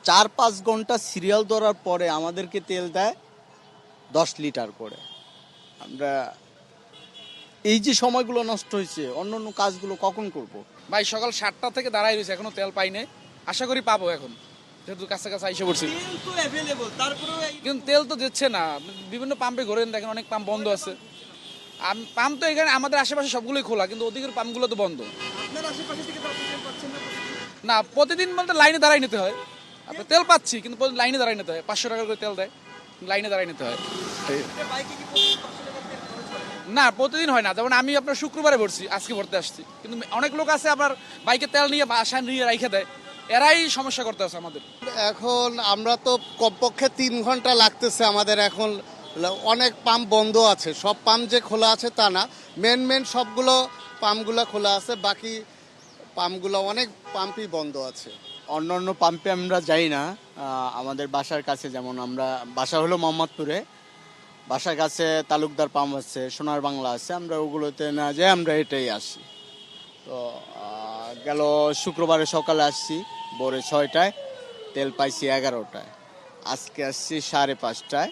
4-5 ঘন্টা সিরিয়াল ধরার পরে আমাদেরকে তেল দেয় 10 লিটার করে। আমরা এই যে সময়গুলো নষ্ট হয়েছে, অন্য অন্য কাজগুলো কখন করব? ভাই সকাল 7টা থেকে দাঁড়াই রয়েছে, এখনো তেল পাই নাই। আশা করি পাবো এখন, যেহেতু কাছাকাছি আইসে পড়ছি। কিন্তু তেল তো দিচ্ছে না। বিভিন্ন পাম্পে ঘোরেন, দেখেন অনেক পাম্প বন্ধ আছে। পাম্প তো এখানে আমাদের আশেপাশে সবগুলোই খোলা, কিন্তু ওদিকের পাম্পগুলো তো বন্ধ। না, প্রতিদিন বলতে লাইনে দাঁড়াই নিতে হয়। আপনার তেল পাচ্ছি, কিন্তু প্রতিদিন লাইনে দাঁড়াই নিতে হয়। 500 টাকা করে তেল দেয়, লাইনে দাঁড়াই নিতে হয়। না, প্রতিদিন হয় না। যেমন আমি আপনার শুক্রবারে ভরছি, আজকে ভরতে আসছি। কিন্তু অনেক লোক আছে আবার বাইকে তেল নিয়ে বাসায় নিয়ে রেখে দেয়, এরাই সমস্যা করতে আছে আমাদের। এখন আমরা তো কমপক্ষে 3 ঘন্টা লাগতেছে আমাদের। এখন অনেক পাম্প বন্ধ আছে, সব পাম্প যে খোলা আছে তা না। মেন সবগুলো পাম্পগুলো খোলা আছে, বাকি পাম্পগুলো অনেক পাম্পই বন্ধ আছে। অন্য অন্য পাম্পে আমরা যাই না। আমাদের বাসার কাছে, যেমন আমরা বাসা হলো মোহাম্মদপুরে, বাসার কাছে তালুকদার পাম্প আছে, সোনার বাংলা আছে, আমরা ওগুলোতে না যাই, আমরা এটাই আসি। তো গেল শুক্রবারে সকালে আসছি ভোরে 6টায়, তেল পাইছি 11টায়। আজকে আসছি 5:30টায়,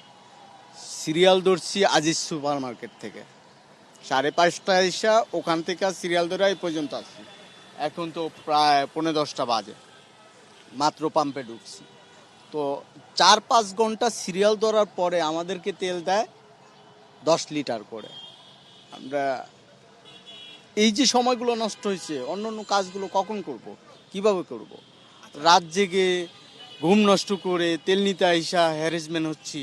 সিরিয়াল ধরছি আজিজ সুপার মার্কেট থেকে। 5:30টায় এসে ওখান থেকে সিরিয়াল ধরে এই পর্যন্ত আসছি। এখন তো প্রায় 10:45 বাজে, মাত্র পাম্পে ঢুকছি। তো 4-5 ঘন্টা সিরিয়াল ধরার পরে আমাদেরকে তেল দেয় 10 লিটার করে। আমরা এই যে সময়গুলো নষ্ট হয়েছে, অন্য অন্য কাজগুলো কখন করব, কিভাবে করব? রাত জেগে ঘুম নষ্ট করে তেল নিতে আইসা হ্যারাসমেন্ট হচ্ছি,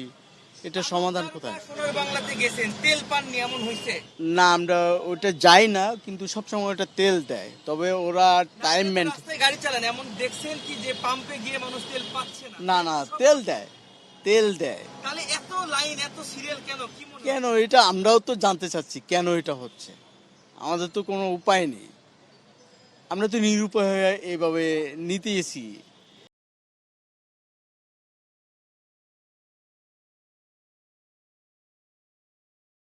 এটা সমাধান কোথায়? সোনার বাংলাতে গেছেন, তেল পাননি এমন হইছে? না, আমরা ওটা যাই না, কিন্তু সবসময় ওটা তেল দেয়, তবে ওরা টাইম মেনটেন। রাস্তায় গাড়ি চালান, এমন দেখছেন কি যে পাম্পে গিয়ে মানুষ তেল পাচ্ছে না? না না, তেল দেয়, তেল দেয়। তাহলে এত লাইন, এত সিরিয়াল কেন, কি মনে হয়? কেন, এটা আমরাও তো জানতে চাচ্ছি কেন এটা হচ্ছে। আমাদের তো কোনো উপায় নেই, আমরা তো নিরুপায় হয়ে এইভাবে নিতে এসি।